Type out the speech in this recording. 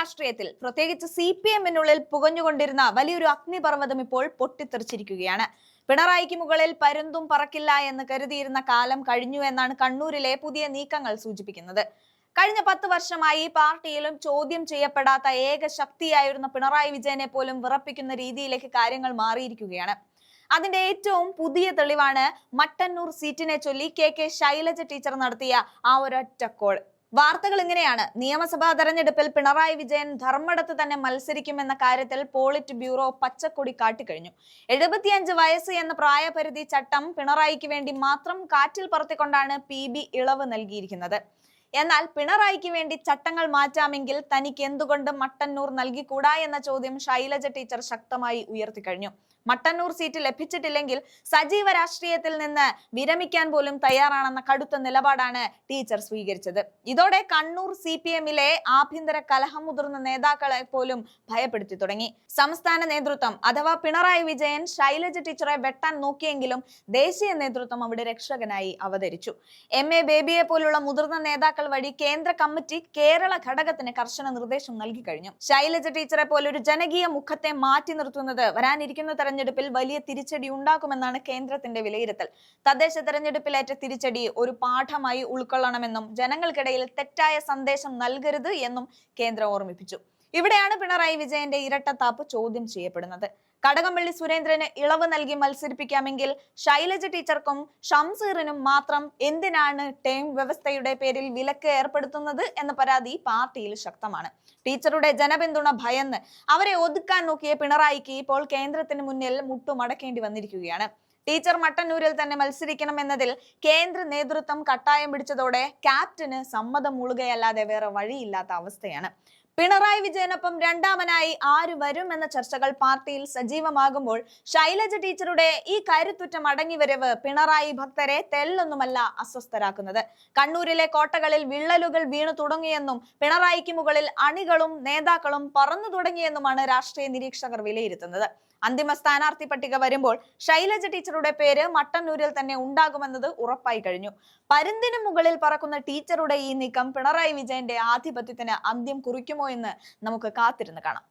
രാഷ്ട്രീയത്തിൽ പ്രത്യേകിച്ച് CPM-നുള്ളിൽ പുകഞ്ഞുകൊണ്ടിരുന്ന വലിയൊരു അഗ്നിപർവ്വതം ഇപ്പോൾ പൊട്ടിത്തെറിച്ചിരിക്കുകയാണ്. പിണറായിക്ക് മുകളിൽ പരുന്തും പറക്കില്ല എന്ന് കരുതിയിരുന്ന കാലം കഴിഞ്ഞു എന്നാണ് കണ്ണൂരിലെ പുതിയ നീക്കങ്ങൾ സൂചിപ്പിക്കുന്നത്. കഴിഞ്ഞ 10 വർഷമായി പാർട്ടിയിലും ചോദ്യം ചെയ്യപ്പെടാത്ത ഏക ശക്തിയായിരുന്ന പിണറായി വിജയനെ പോലും വിറപ്പിക്കുന്ന രീതിയിലേക്ക് കാര്യങ്ങൾ മാറിയിരിക്കുകയാണ്. അതിന്റെ ഏറ്റവും പുതിയ തെളിവാണ് മട്ടന്നൂർ സീറ്റിനെ ചൊല്ലി KK ശൈലജ ടീച്ചർ നടത്തിയ ആ ഒരൊറ്റ കോൾ. വാർത്തകൾ ഇങ്ങനെയാണ്: നിയമസഭാ തെരഞ്ഞെടുപ്പിൽ പിണറായി വിജയൻ ധർമ്മടത്ത് തന്നെ മത്സരിക്കുമെന്ന കാര്യത്തിൽ പോളിറ്റ് ബ്യൂറോ പച്ചക്കൊടി കാട്ടിക്കഴിഞ്ഞു. 75 വയസ്സ് എന്ന പ്രായപരിധി ചട്ടം പിണറായിക്ക് വേണ്ടി മാത്രം കാറ്റിൽ പറത്തിക്കൊണ്ടാണ് PB ഇളവ് നൽകിയിരിക്കുന്നത്. എന്നാൽ പിണറായിക്ക് വേണ്ടി ചട്ടങ്ങൾ മാറ്റാമെങ്കിൽ തനിക്ക് എന്തുകൊണ്ട് മട്ടന്നൂർ നൽകിക്കൂടാ എന്ന ചോദ്യം ശൈലജ ടീച്ചർ ശക്തമായി ഉയർത്തിക്കഴിഞ്ഞു. മട്ടന്നൂർ സീറ്റ് ലഭിച്ചിട്ടില്ലെങ്കിൽ സജീവ രാഷ്ട്രീയത്തിൽ നിന്ന് വിരമിക്കാൻ പോലും തയ്യാറാണെന്ന കടുത്ത നിലപാടാണ് ടീച്ചർ സ്വീകരിച്ചത്. ഇതോടെ കണ്ണൂർ CPM-ലെ ആഭ്യന്തര കലഹം മുതിർന്ന നേതാക്കളെ പോലും ഭയപ്പെടുത്തി തുടങ്ങി. സംസ്ഥാന നേതൃത്വം അഥവാ പിണറായി വിജയൻ ശൈലജ ടീച്ചറെ വെട്ടാൻ നോക്കിയെങ്കിലും ദേശീയ നേതൃത്വം അവിടെ രക്ഷകനായി അവതരിച്ചു. MA ബേബിയെ പോലുള്ള മുതിർന്ന നേതാക്കൾ വഴി കേന്ദ്ര കമ്മിറ്റി കേരള ഘടകത്തിന് കർശന നിർദ്ദേശം നൽകി കഴിഞ്ഞു. ശൈലജ ടീച്ചറെ പോലൊരു ജനകീയ മുഖത്തെ മാറ്റി നിർത്തുന്നത് വരാനിരിക്കുന്ന തെരഞ്ഞെടുപ്പിൽ വലിയ തിരിച്ചടി ഉണ്ടാക്കുമെന്നാണ് കേന്ദ്രത്തിന്റെ വിലയിരുത്തൽ. തദ്ദേശ തെരഞ്ഞെടുപ്പിലേറ്റ തിരിച്ചടി ഒരു പാഠമായി ഉൾക്കൊള്ളണമെന്നും ജനങ്ങൾക്കിടയിൽ തെറ്റായ സന്ദേശം നൽകരുത് എന്നും കേന്ദ്രം ഓർമ്മിപ്പിച്ചു. ഇവിടെയാണ് പിണറായി വിജയന്റെ ഇരട്ടത്താപ്പ് ചോദ്യം ചെയ്യപ്പെടുന്നത്. കടകംപള്ളി സുരേന്ദ്രന് ഇളവ് നൽകി മത്സരിപ്പിക്കാമെങ്കിൽ ശൈലജ ടീച്ചർക്കും ഷംസീറിനും മാത്രം എന്തിനാണ് ടേം വ്യവസ്ഥയുടെ പേരിൽ വിലക്ക് ഏർപ്പെടുത്തുന്നത് എന്ന പരാതി പാർട്ടിയിൽ ശക്തമാണ്. ടീച്ചറുടെ ജനപിന്തുണ ഭയന്ന് അവരെ ഒതുക്കാൻ നോക്കിയ പിണറായിക്ക് ഇപ്പോൾ കേന്ദ്രത്തിന് മുന്നിൽ മുട്ടുമടക്കേണ്ടി വന്നിരിക്കുകയാണ്. ടീച്ചർ മട്ടന്നൂരിൽ തന്നെ മത്സരിക്കണം എന്നതിൽ കേന്ദ്ര നേതൃത്വം കട്ടായം പിടിച്ചതോടെ ക്യാപ്റ്റന് സമ്മതം മൂളുകയല്ലാതെ വേറെ വഴിയില്ലാത്ത അവസ്ഥയാണ്. പിണറായി വിജയനൊപ്പം രണ്ടാമനായി ആര് വരും എന്ന ചർച്ചകൾ പാർട്ടിയിൽ സജീവമാകുമ്പോൾ ശൈലജ ടീച്ചറുടെ ഈ കരുത്തുറ്റ മടങ്ങിവരവ് പിണറായി ഭക്തരെ തെല്ലൊന്നുമല്ല അസ്വസ്ഥരാക്കുന്നത്. കണ്ണൂരിലെ കോട്ടകളിൽ വിള്ളലുകൾ വീണു തുടങ്ങിയെന്നും പിണറായിക്ക് മുകളിൽ അണികളും നേതാക്കളും പറന്നു തുടങ്ങിയെന്നുമാണ് രാഷ്ട്രീയ നിരീക്ഷകർ വിലയിരുത്തുന്നത്. അന്തിമ സ്ഥാനാർത്ഥി പട്ടിക വരുമ്പോൾ ശൈലജ ടീച്ചറുടെ പേര് മട്ടന്നൂരിൽ തന്നെ ഉണ്ടാകുമെന്നത് ഉറപ്പായി കഴിഞ്ഞു. പരുന്തിന് മുകളിൽ പറക്കുന്ന ടീച്ചറുടെ ഈ നീക്കം പിണറായി വിജയന്റെ ആധിപത്യത്തിന് അന്ത്യം കുറിക്കുമോ എന്ന് നമുക്ക് കാത്തിരുന്ന് കാണാം.